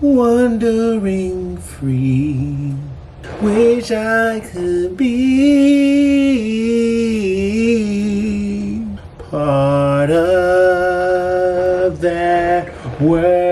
wandering free. Wish I could be part of that world.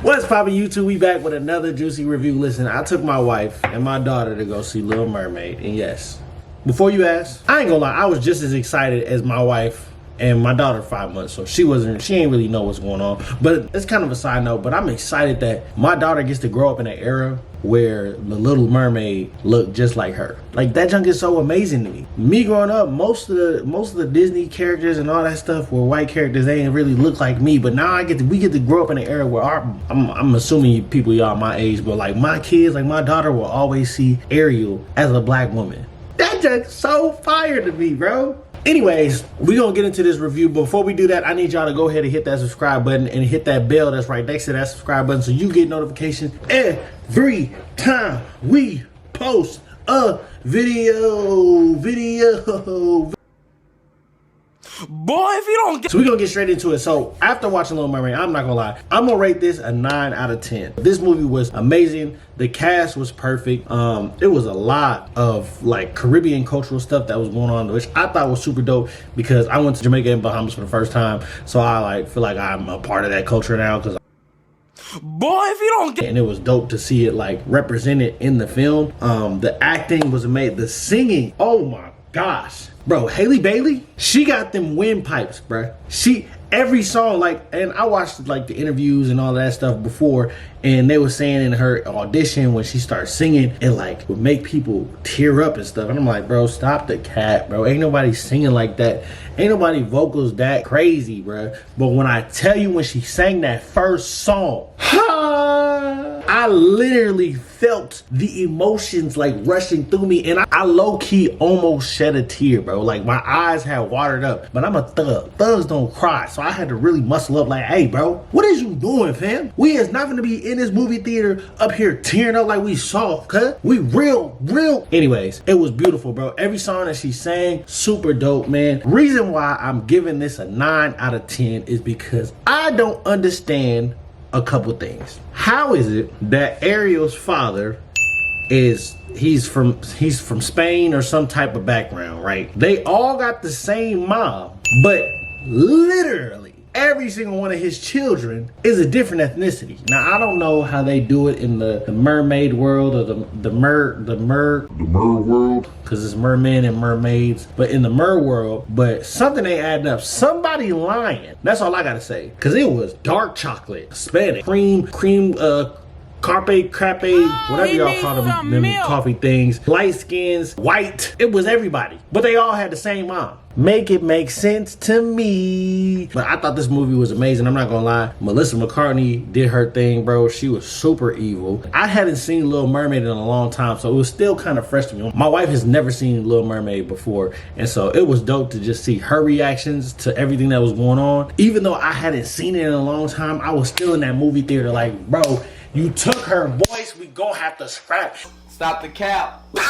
What's poppin' YouTube? We back with another juicy review. Listen, I took my wife and my daughter to go see Little Mermaid, and yes, before you ask, I ain't gonna lie, I was just as excited as my wife and my daughter 5 months, so she ain't really know what's going on. But it's kind of a side note, but I'm excited that my daughter gets to grow up in an era where the Little Mermaid looked just like her. Like, that junk is so amazing to me. Me growing up, most of the Disney characters and all that stuff were white characters. They didn't really look like me, but now we get to grow up in an era where I'm assuming people y'all my age, but like my kids, like my daughter will always see Ariel as a black woman. That junk's so fire to me, bro. Anyways, we're gonna get into this review. Before we do that, I need y'all to go ahead and hit that subscribe button and hit that bell that's right next to that subscribe button so you get notifications every time we post a video. Boy, if you don't get... So we're gonna get straight into it. So after watching Little Mermaid, I'm not gonna lie, I'm gonna rate this a 9 out of 10. This movie was amazing. The cast was perfect. It was a lot of like Caribbean cultural stuff that was going on, which I thought was super dope because I went to Jamaica and Bahamas for the first time. So I like feel like I'm a part of that culture now because boy, if you don't get... And it was dope to see it like represented in the film. The acting was amazing. The singing, oh my gosh. Bro, Haley Bailey, she got them windpipes, bro. Every song, like, and I watched like the interviews and all that stuff before, and they were saying in her audition when she started singing, it like would make people tear up and stuff. And I'm like, bro, stop the cat, bro. Ain't nobody singing like that. Ain't nobody vocals that crazy, bro. But when I tell you, when she sang that first song, I literally felt the emotions like rushing through me, and I low-key almost shed a tear, bro. Like my eyes had watered up, but I'm a thug. Thugs don't cry, so I had to really muscle up like, hey, bro, what is you doing, fam? We is not gonna be in this movie theater up here tearing up like we soft, cuz we real. Anyways, it was beautiful, bro. Every song that she sang, super dope, man. Reason why I'm giving this a 9 out of 10 is because I don't understand a couple things. How is it that Ariel's father he's from Spain or some type of background, right? They all got the same mom, but literally every single one of his children is a different ethnicity. Now I don't know how they do it in the mermaid world or the mer world, because it's mermen and mermaids, but in the mer world, but something ain't adding up. Somebody lying. That's all I gotta say. Cause it was dark chocolate, Hispanic, cream, crape, whatever y'all call them coffee things, light skins, white. It was everybody, but they all had the same mom. Make it make sense to me. But I thought this movie was amazing. I'm not gonna lie. Melissa McCartney did her thing, bro. She was super evil. I hadn't seen Little Mermaid in a long time, so it was still kind of fresh to me. My wife has never seen Little Mermaid before, and so it was dope to just see her reactions to everything that was going on. Even though I hadn't seen it in a long time, I was still in that movie theater like, bro, you took her voice, we gon' have to scrap. Stop the cap. Stop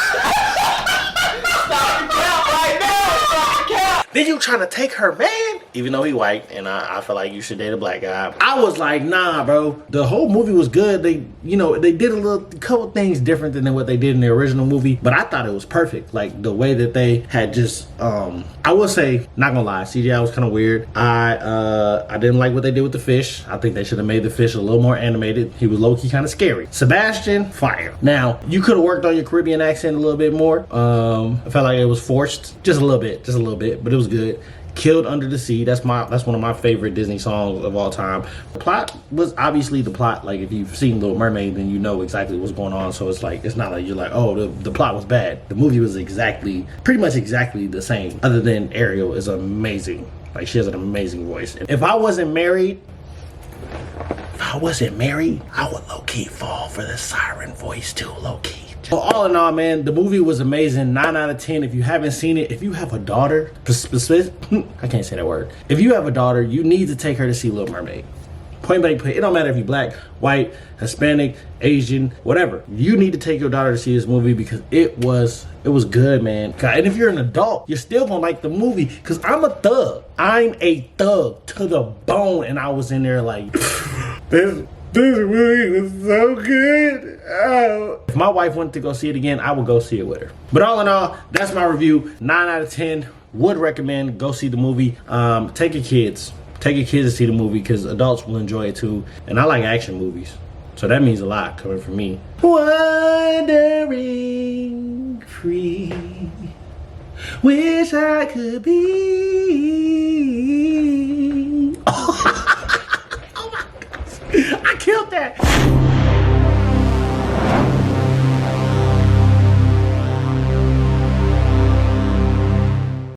the cap right now. Stop the cap. Then you trying to take her man? Even though he white, and I feel like you should date a black guy. I was like, nah, bro. The whole movie was good. They did a couple things different than what they did in the original movie, but I thought it was perfect. Like the way that they had just, I will say, not gonna lie, CGI was kind of weird. I didn't like what they did with the fish. I think they should have made the fish a little more animated. He was low-key kind of scary. Sebastian, fire. Now, you could have worked on your Caribbean accent a little bit more. I felt like it was forced, just a little bit, but it was good. Killed Under the Sea, that's one of my favorite Disney songs of all time. The plot was obviously the plot. Like if you've seen Little Mermaid, then you know exactly what's going on. So it's like, it's not like you're like, oh, the plot was bad. The movie was pretty much exactly the same, other than Ariel is amazing. Like she has an amazing voice. If I wasn't married, I would low-key fall for the siren voice too, low-key. But all in all, man, the movie was amazing. 9 out of 10. If you haven't seen it, if you have a daughter, I can't say that word. If you have a daughter, you need to take her to see Little Mermaid. Point blank, it don't matter if you're black, white, Hispanic, Asian, whatever. You need to take your daughter to see this movie because it was good, man. And if you're an adult, you're still gonna like the movie because I'm a thug. I'm a thug to the bone, and I was in there like, this movie was so good. Oh. If my wife wanted to go see it again, I would go see it with her. But all in all, that's my review. 9 out of 10. Would recommend. Go see the movie. Take your kids. Take your kids to see the movie because adults will enjoy it too. And I like action movies. So that means a lot coming from me. Wandering free. Wish I could be. Oh my gosh. I killed that.